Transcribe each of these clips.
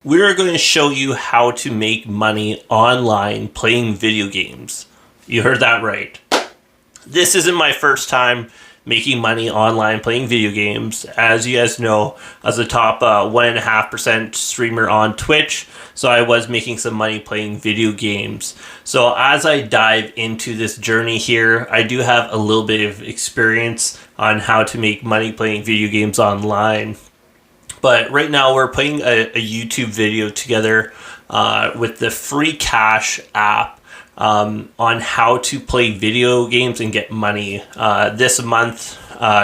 We're going to show you how to make money online playing video games. You heard that right. This isn't my first time making money online playing video games. As you guys know, I was a top 1.5% streamer on Twitch, so I was making some money playing video games. So as I dive into this journey here, I do have a little bit of experience on how to make money playing video games online. But right now we're playing a YouTube video together with the Free Cash app on how to play video games and get money. This month,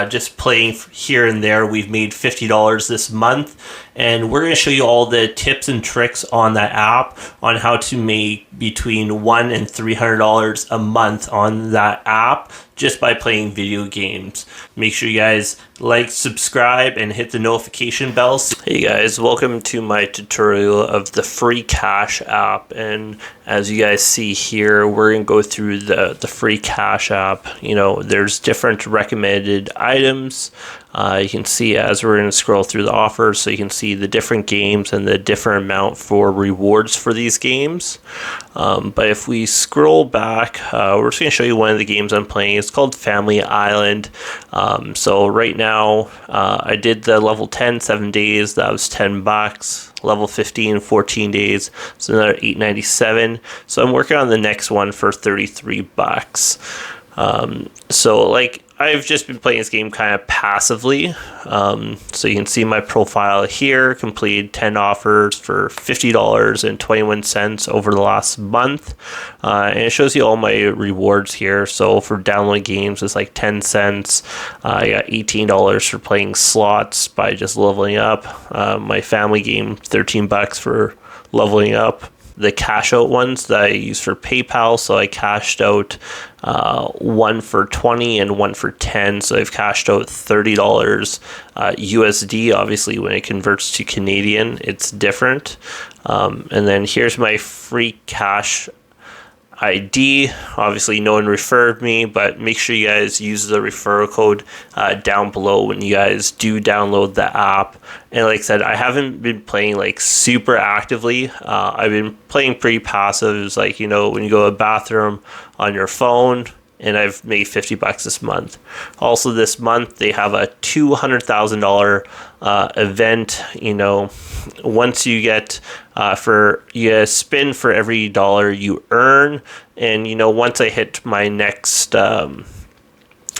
just playing here and there, we've made $50 this month. And we're going to show you all the tips and tricks on that app on how to make between $100 and $300 a month on that app just by playing video games. Make sure you guys like, subscribe, and hit the notification bell. Hey guys, welcome to my tutorial of the Free Cash app. And as you guys see here, we're going to go through the Free Cash app. You know, there's different recommended items. You can see as we're going to scroll through the offers, so you can see the different games and the different amount for rewards for these games. But if we scroll back, we're just going to show you one of the games I'm playing. It's called Family Island. So right now, I did the level 10, 7 days. That was $10. Level 15, 14 days. So another $8.97. So I'm working on the next one for $33. So like, I've just been playing this game kind of passively. So you can see my profile here, completed 10 offers for $50.21 over the last month. And it shows you all my rewards here. So for downloading games, it's like 10 cents. I got $18 for playing slots by just leveling up. My family game, $13 for leveling up. The cash out ones that I use for PayPal, so I cashed out one for 20 and one for 10, so I've cashed out $30 USD. Obviously when it converts to Canadian it's different. And then here's my Free Cash ID. Obviously no one referred me, but make sure you guys use the referral code down below when you guys do download the app. And like I said, I haven't been playing like super actively. I've been playing pretty passive. It's like, you know, when you go to the bathroom on your phone, and I've made $50 this month. Also this month they have a $200,000 event. You know, once you get you spin for every dollar you earn. And you know, once I hit my next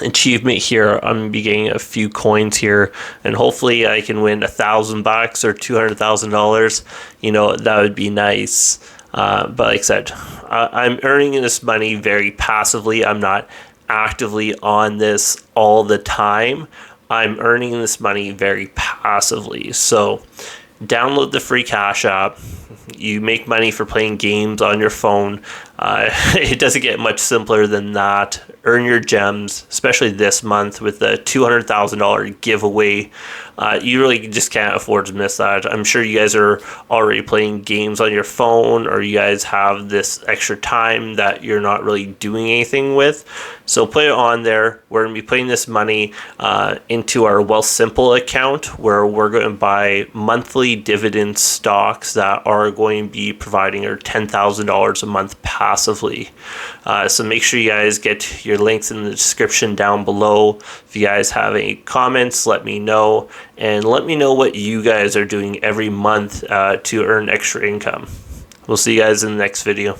achievement here, I'm gonna be getting a few coins here, and hopefully I can win $1,000 or $200,000. You know, that would be nice. But like I said, I'm earning this money very passively. I'm not actively on this all the time. I'm earning this money very passively. So download the Free Cash app. You make money for playing games on your phone. It doesn't get much simpler than that. Earn your gems, especially this month with the $200,000 giveaway. You really just can't afford to miss that. I'm sure you guys are already playing games on your phone, or you guys have this extra time that you're not really doing anything with. So put it on there. We're going to be putting this money into our Wealthsimple account, where we're going to buy monthly dividend stocks that are going to be providing our $10,000 a month passively. So make sure you guys get your links in the description down below. If you guys have any comments, let me know, and let me know what you guys are doing every month to earn extra income. We'll see you guys in the next video.